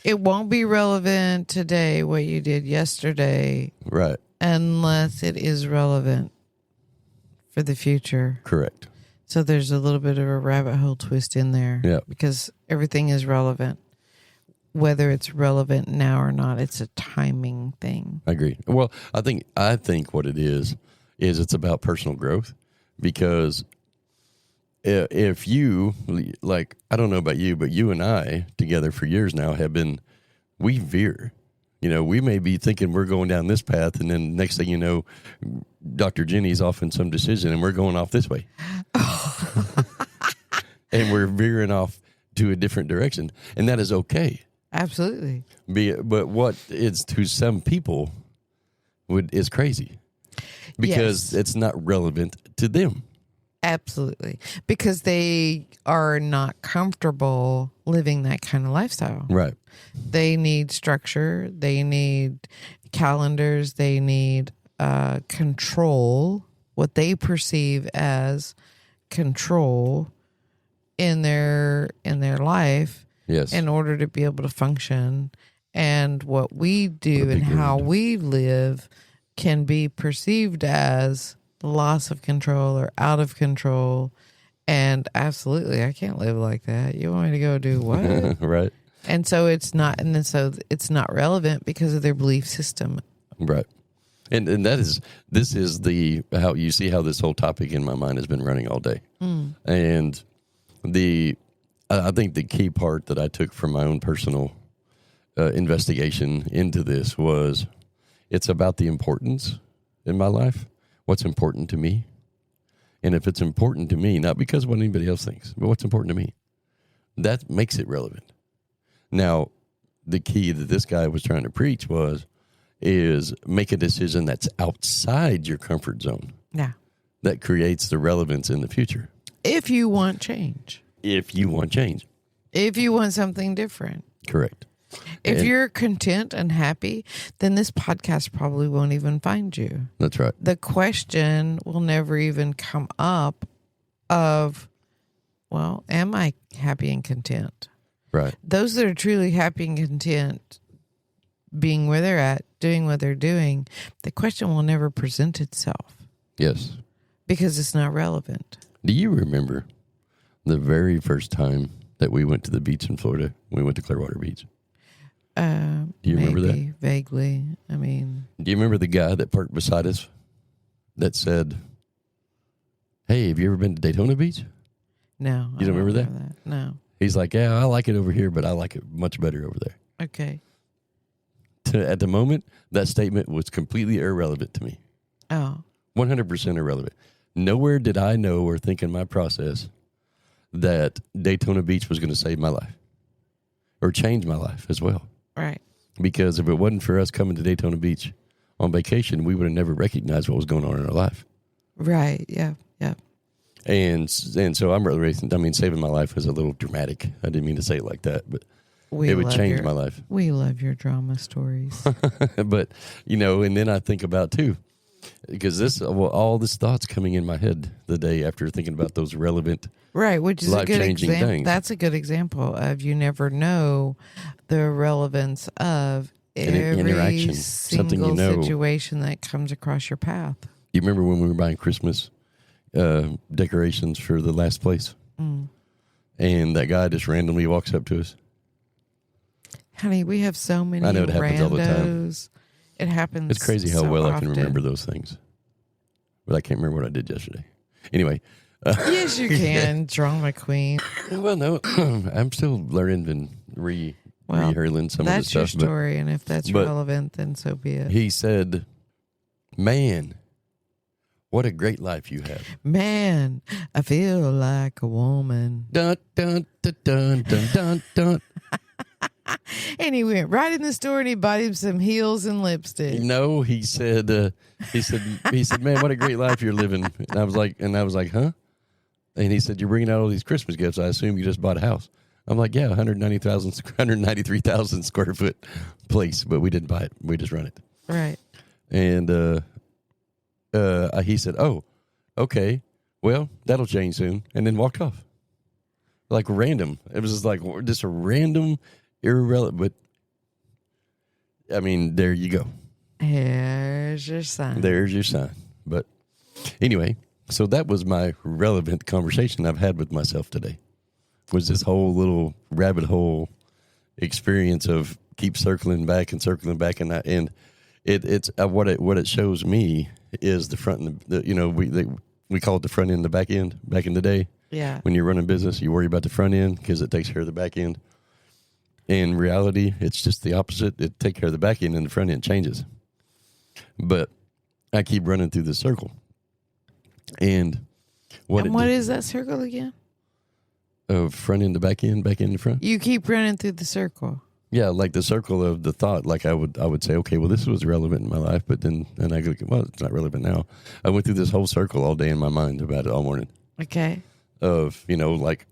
It won't be relevant today, what you did yesterday. Right. Unless it is relevant for the future. Correct. So there's a little bit of a rabbit hole twist in there. Yeah. Because everything is relevant. Whether it's relevant now or not, it's a timing thing. I agree. Well, I think what it is it's about personal growth. Because if you, like, I don't know about you, but you and I together for years now we veer. We may be thinking we're going down this path, and then next thing you know, Dr. Jenny's off in some decision, and we're going off this way. And we're veering off to a different direction, and that is okay. Absolutely. But what is to some people is crazy because it's not relevant to them. Absolutely. Because they are not comfortable living that kind of lifestyle. Right. They need structure. They need calendars. They need control, what they perceive as control in their life. Yes. In order to be able to function. And what we do and how we live can be perceived as loss of control or out of control. And absolutely, I can't live like that. You want me to go do what? Right. And so it's not relevant because of their belief system. Right. And this is how you see how this whole topic in my mind has been running all day. And I think the key part that I took from my own personal investigation into this was it's about the importance in my life. What's important to me. And if it's important to me, not because of what anybody else thinks, but what's important to me, that makes it relevant. Now, the key that this guy was trying to preach is make a decision that's outside your comfort zone. Yeah. That creates the relevance in the future. If you want change. If you want change. If you want something different. Correct. If you're content and happy, then this podcast probably won't even find you. That's right. The question will never even come up of, well, am I happy and content? Right. Those that are truly happy and content, being where they're at, doing what they're doing, the question will never present itself. Yes. Because it's not relevant. Do you remember the very first time that we went to the beach in Florida? We went to Clearwater Beach. Do you remember that? Vaguely. I mean. Do you remember the guy that parked beside us that said, hey, have you ever been to Daytona Beach? No. You don't remember that? No. He's like, yeah, I like it over here, but I like it much better over there. Okay. At the moment, that statement was completely irrelevant to me. Oh. 100% irrelevant. Nowhere did I know or think in my process that Daytona Beach was going to save my life or change my life as well. Right. Because if it wasn't for us coming to Daytona Beach on vacation, we would have never recognized what was going on in our life. Right. Yeah. Yeah. And so I'm really, saving my life was a little dramatic. I didn't mean to say it like that, but it would change my life. We love your drama stories. But, and then I think about too, because all this thoughts coming in my head the day after thinking about those relevant, right, which is a good example. Things. That's a good example of you never know the relevance of every interaction, single situation that comes across your path. You remember when we were buying Christmas decorations for the last place, and that guy just randomly walks up to us. Honey, we have so many. I know it happens all the time. It happens. It's crazy how so well often. I can remember those things, but I can't remember what I did yesterday. Anyway. Yes, you can, drama queen. Well, no, I'm still learning and rehurling some of the stuff. That's your story, and if that's relevant, then so be it. He said, man, what a great life you have. Man, I feel like a woman. Dun, dun, dun, dun, dun, dun, dun. And he went right in the store and he bought him some heels and lipstick. No, he said, man, what a great life you're living. And I was like, huh? And he said, you're bringing out all these Christmas gifts. I assume you just bought a house. I'm like, yeah, 193,000 square foot place, but we didn't buy it. We just run it. Right. And he said, oh, okay, well, that'll change soon. And then walked off. Like random. It was just a random, irrelevant, but I mean, there you go. There's your sign. But anyway, so that was my relevant conversation I've had with myself today. Was this whole little rabbit hole experience of keep circling back, and it's what it shows me is the front and we call it the front end, the back end. Back in the day, yeah. When you're running business, you worry about the front end because it takes care of the back end. In reality, it's just the opposite. It takes care of the back end, and the front end changes. But I keep running through the circle. And what is that circle again? Of front end to back end to front. You keep running through the circle. Yeah, like the circle of the thought. Like I would say, okay, well, this was relevant in my life, but then I go, well, it's not relevant now. I went through this whole circle all day in my mind about it all morning. Okay. Of like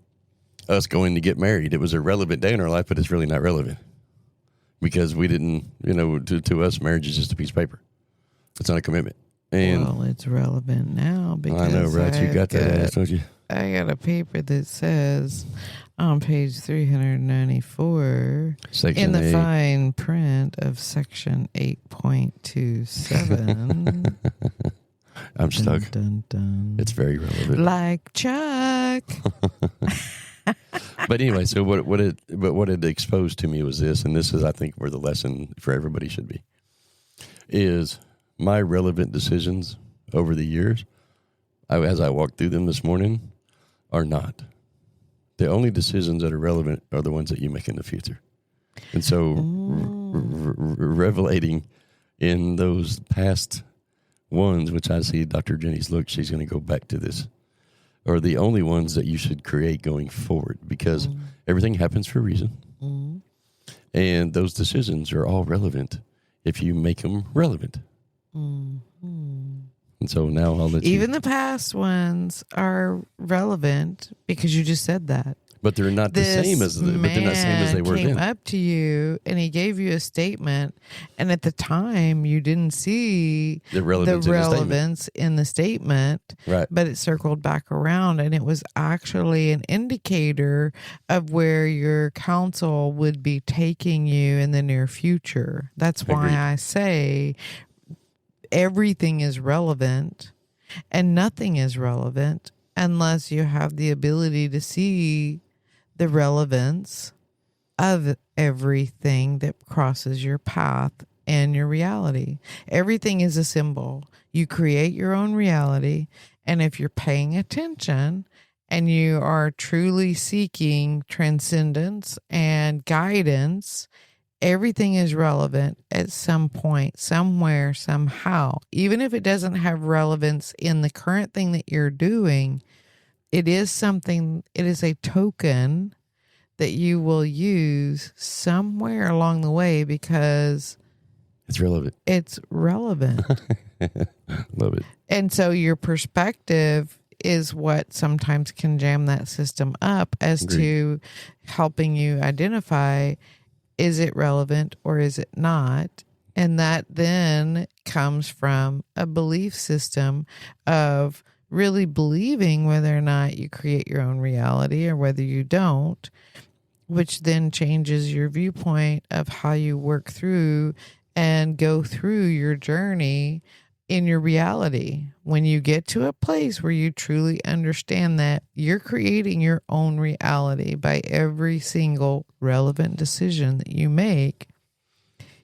us going to get married. It was a relevant day in our life, but it's really not relevant because we didn't. To us, marriage is just a piece of paper. It's not a commitment. And well, it's relevant now because I know, right? You got that ass, don't you? I got a paper that says on page 394 Section in the 8. fine print of section 8.27. I'm stuck. Dun, dun, dun. It's very relevant. Like Chuck. But anyway, so what it exposed to me was this, and this is, I think, where the lesson for everybody should be, is my relevant decisions over the years, as I walked through them this morning, are not. The only decisions that are relevant are the ones that you make in the future. And so revelating in those past ones, which I see Dr. Jenny's look, she's going to go back to this, are the only ones that you should create going forward because everything happens for a reason. And those decisions are all relevant if you make them relevant. Mm-hmm. And so now I'll let you. Even the past ones are relevant because you just said that. But they're not the same as they were came then. up to you and he gave you a statement, and at the time you didn't see The relevance in the statement, right? But it circled back around, and it was actually an indicator of where your counsel would be taking you in the near future. That's why Agreed. I say everything is relevant and nothing is relevant unless you have the ability to see the relevance of everything that crosses your path and your reality. Everything is a symbol. You create your own reality. And if you're paying attention and you are truly seeking transcendence and guidance, everything is relevant at some point, somewhere, somehow. Even if it doesn't have relevance in the current thing that you're doing, it is something, it is a token that you will use somewhere along the way because it's relevant. It's relevant. Love it. And so your perspective is what sometimes can jam that system up as Agreed. to helping you identify, is it relevant or is it not? And that then comes from a belief system of really believing whether or not you create your own reality or whether you don't, which then changes your viewpoint of how you work through and go through your journey in your reality. When you get to a place where you truly understand that you're creating your own reality by every single relevant decision that you make,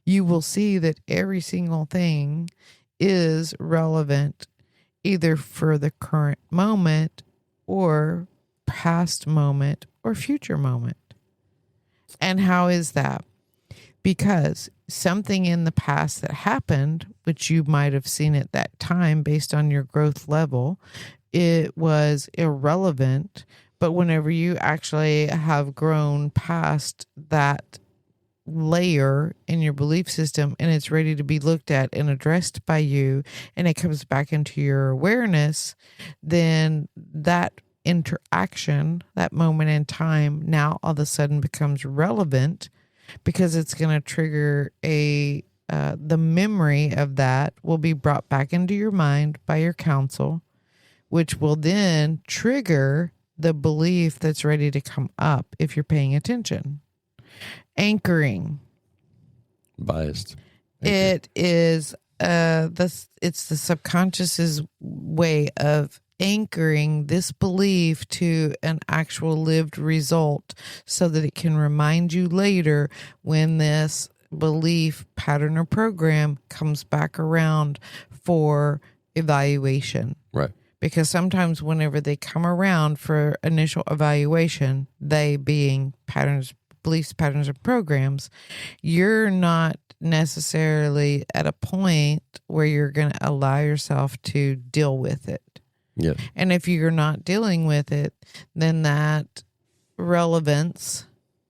you will see that every single thing is relevant either for the current moment or past moment or future moment. And how is that? Because something in the past that happened, which you might have seen at that time based on your growth level, it was irrelevant. But whenever you actually have grown past that layer in your belief system and it's ready to be looked at and addressed by you, and it comes back into your awareness, then that interaction, that moment in time, now all of a sudden becomes relevant because it's going to trigger the memory of that will be brought back into your mind by your counsel, which will then trigger the belief that's ready to come up if you're paying attention. Anchoring. Biased. It is it's the subconscious's way of anchoring this belief to an actual lived result so that it can remind you later when this belief pattern or program comes back around for evaluation. Right. Because sometimes whenever they come around for initial evaluation, they being patterns, beliefs, patterns, and programs, you're not necessarily at a point where you're going to allow yourself to deal with it. Yeah. And if you're not dealing with it, then that relevance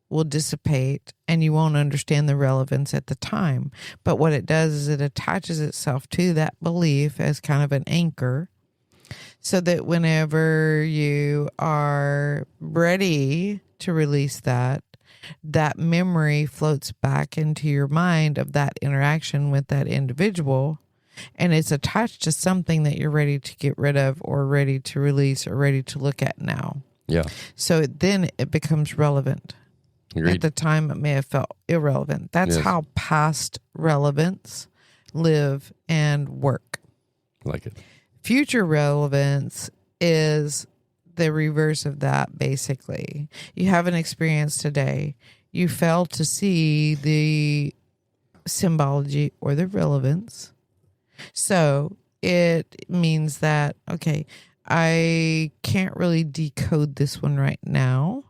will dissipate and you won't understand the relevance at the time. But what it does is it attaches itself to that belief as kind of an anchor so that whenever you are ready to release that, that memory floats back into your mind of that interaction with that individual, and it's attached to something that you're ready to get rid of or ready to release or ready to look at now. Yeah. So then it becomes relevant. Agreed. At the time, it may have felt irrelevant. That's how past relevance live and work. Like it. Future relevance is the reverse of that, basically. You have an experience today. You fail to see the symbology or the relevance. So it means that, okay, I can't really decode this one right now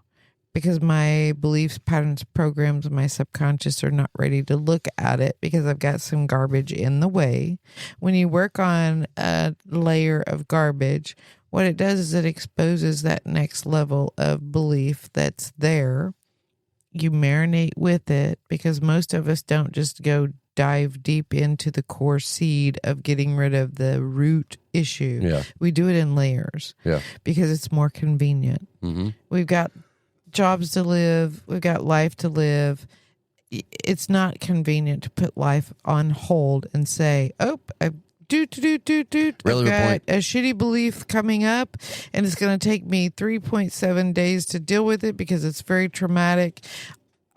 because my beliefs, patterns, programs, my subconscious are not ready to look at it because I've got some garbage in the way. When you work on a layer of garbage, what it does is it exposes that next level of belief that's there. You marinate with it because most of us don't just go dive deep into the core seed of getting rid of the root issue. Yeah. We do it in layers because it's more convenient. Mm-hmm. We've got jobs to live. We've got life to live. It's not convenient to put life on hold and say, oh, I've got a shitty belief coming up, and it's going to take me 3.7 days to deal with it because it's very traumatic.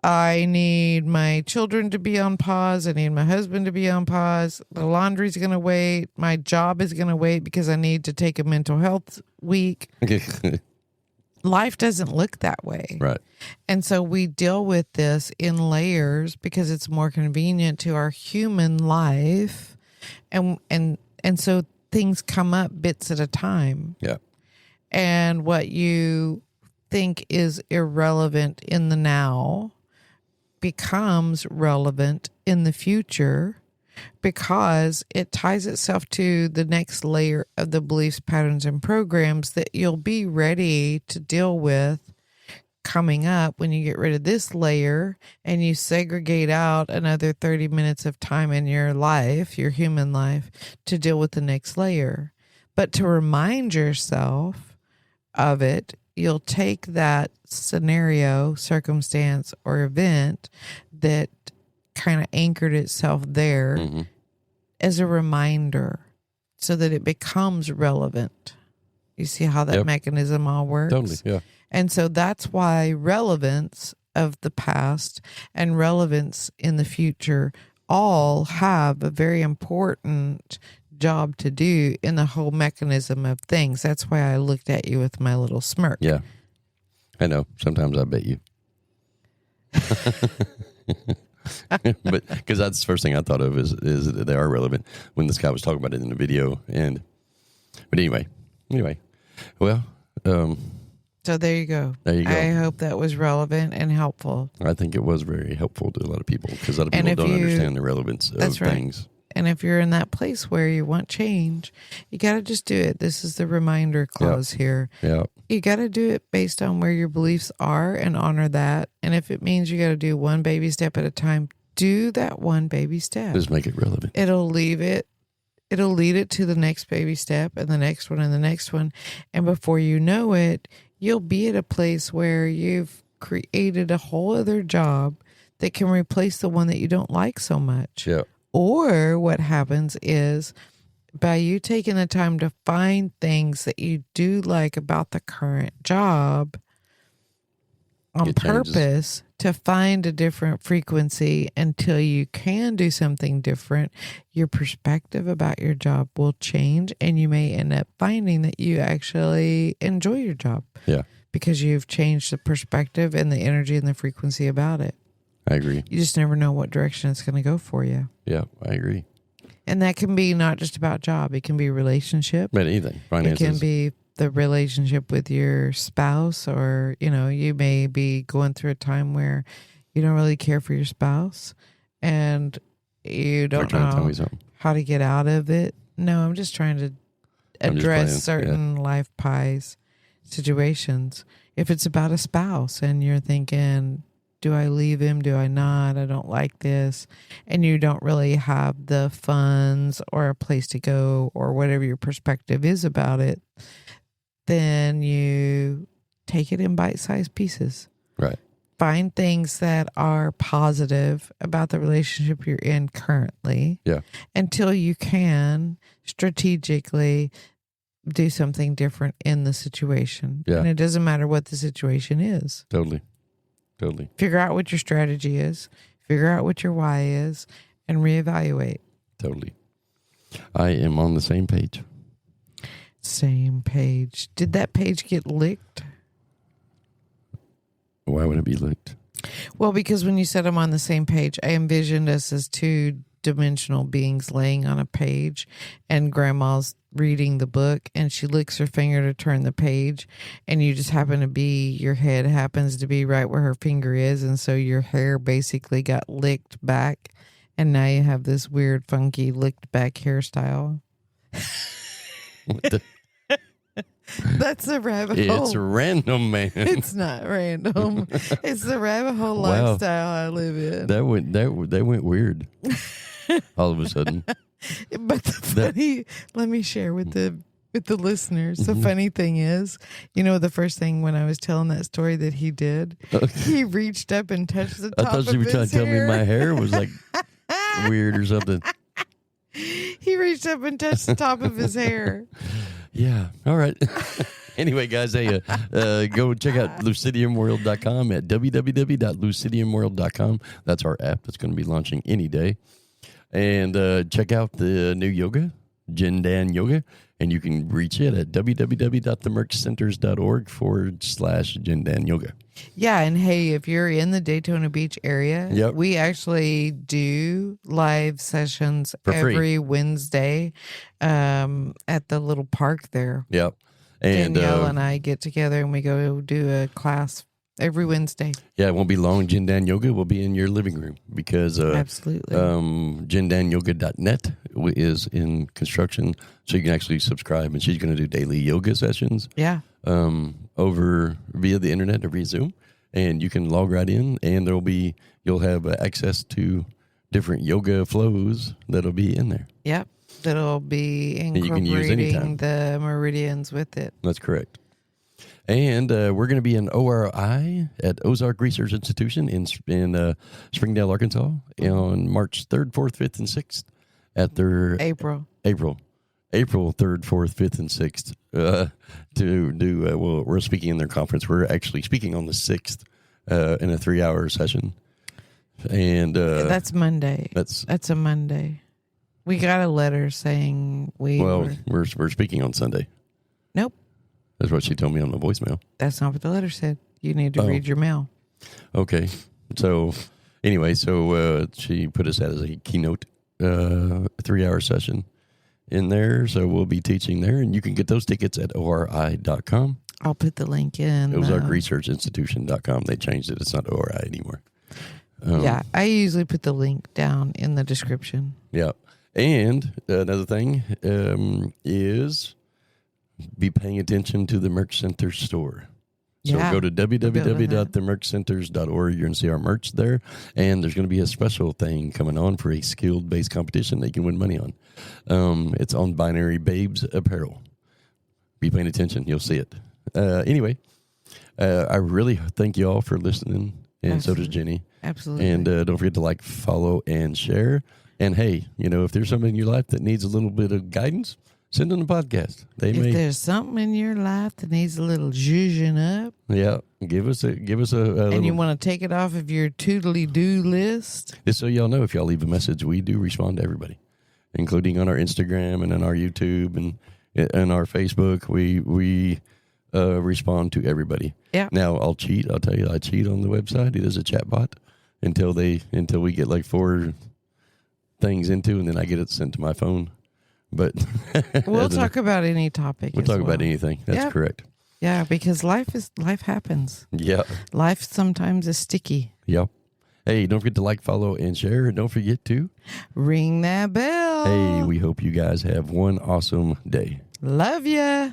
I need my children to be on pause. I need my husband to be on pause. The laundry's going to wait. My job is going to wait because I need to take a mental health week. Life doesn't look that way. Right. And so we deal with this in layers because it's more convenient to our human life. And so things come up bits at a time. Yeah. And what you think is irrelevant in the now becomes relevant in the future because it ties itself to the next layer of the beliefs, patterns, and programs that you'll be ready to deal with coming up when you get rid of this layer and you segregate out another 30 minutes of time in your life, your human life, to deal with the next layer. But to remind yourself of it, you'll take that scenario, circumstance, or event that kind of anchored itself there as a reminder so that it becomes relevant. You see how that mechanism all works? Totally, yeah. And so that's why relevance of the past and relevance in the future all have a very important job to do in the whole mechanism of things. That's why I looked at you with my little smirk. Yeah. I know. Sometimes I bet you. But because that's the first thing I thought of is that they are relevant when this guy was talking about it in the video. But anyway, well, so there you go. There you go. I hope that was relevant and helpful. I think it was very helpful to a lot of people because a lot of people don't understand the relevance of things. And if you're in that place where you want change, you got to just do it. This is the reminder clause here. Yeah. You got to do it based on where your beliefs are and honor that. And if it means you got to do one baby step at a time, do that one baby step. Just make it relevant. It'll lead it to the next baby step and the next one and the next one. And before you know it, you'll be at a place where you've created a whole other job that can replace the one that you don't like so much. Yeah. Or what happens is by you taking the time to find things that you do like about the current job on purpose to find a different frequency until you can do something different, your perspective about your job will change and you may end up finding that you actually enjoy your job. Yeah. Because you've changed the perspective and the energy and the frequency about it. I agree. You just never know what direction it's going to go for you. Yeah, I agree. And that can be not just about job. It can be relationship. But anything. Finances. It can be the relationship with your spouse, or, you may be going through a time where you don't really care for your spouse and you don't know how to get out of it. No, I'm just trying to address certain life pies situations. If it's about a spouse and you're thinking, do I leave him? Do I not? I don't like this. And you don't really have the funds or a place to go or whatever your perspective is about it, then you take it in bite-sized pieces. Right. Find things that are positive about the relationship you're in currently. Yeah. Until you can strategically do something different in the situation. Yeah. And it doesn't matter what the situation is. Totally. Figure out what your strategy is. Figure out what your why is and reevaluate. Totally. I am on the same page. Same page. Did that page get licked? Why would it be licked? Well, because when you said I'm on the same page, I envisioned us as two-dimensional beings laying on a page, and Grandma's reading the book, and she licks her finger to turn the page, and you just happen to be, your head happens to be right where her finger is, and so your hair basically got licked back, and now you have this weird, funky, licked back hairstyle. That's a rabbit hole. It's random, man. It's not random. It's the rabbit hole lifestyle I live in. That went weird. all of a sudden. But let me share with the listeners. The funny thing is, the first thing when I was telling that story that he did, he reached up and touched the top of his hair. I thought you were trying to tell me my hair was like weird or something. He reached up and touched the top of his hair. Yeah. All right. Anyway, guys, hey, go check out lucidiumworld.com at www.lucidiumworld.com. That's our app that's going to be launching any day. And check out the new yoga, Jindan Yoga, and you can reach it at www.themerchcenters.org/Jindan Yoga. Yeah, and hey, if you're in the Daytona Beach area, we actually do live sessions every Wednesday at the little park there. Yep. And Danielle and I get together and we go do a class every Wednesday. Yeah, it won't be long. Jindan Yoga will be in your living room because absolutely. JindanYoga.net is in construction, so you can actually subscribe. And she's going to do daily yoga sessions. Yeah. Over via the internet or via Zoom, and you can log right in, and you'll have access to different yoga flows that'll be in there. Yep. That'll be incorporating the meridians with it. That's correct. And we're going to be in ORI at Ozark Research Institution in Springdale, Arkansas on March 3rd, 4th, 5th, and 6th at their April 3rd, 4th, 5th, and 6th to do, we're speaking in their conference. We're actually speaking on the 6th in a 3-hour session. And that's Monday. That's a Monday. We got a letter saying we're speaking on Sunday. Nope. That's what she told me on the voicemail. That's not what the letter said. You need to read your mail. Okay. So anyway, she put us as a keynote 3-hour session in there. So we'll be teaching there, and you can get those tickets at ori.com. I'll put the link in. OzarkResearchInstitution.com. They changed it. It's not ORI anymore. Yeah, I usually put the link down in the description. Yeah. And another thing is be paying attention to the Merch Center store. So go to www.themerchcenters.org. You're going to see our merch there. And there's going to be a special thing coming on for a skill-based competition that you can win money on. It's on Binary Babes Apparel. Be paying attention. You'll see it. Anyway, I really thank you all for listening. And Absolutely. So does Jenny. Absolutely. And don't forget to like, follow, and share. And hey, if there's something in your life that needs a little bit of guidance, send them a podcast. If there's something in your life that needs a little zhuzhing up, yeah, give us a and little, you want to take it off of your toodly-doo list. Just so y'all know, if y'all leave a message, we do respond to everybody, including on our Instagram and on our YouTube and our Facebook. We respond to everybody. Yeah. Now I'll cheat. I'll tell you, I cheat on the website. It is a chat bot until we get like 4 things into, and then I get it sent to my phone. But we'll talk about any topic. We'll talk about anything. That's correct. Yeah, because life happens. Yeah. Life sometimes is sticky. Yep. Hey, don't forget to like, follow, and share. And don't forget to ring that bell. Hey, we hope you guys have one awesome day. Love ya.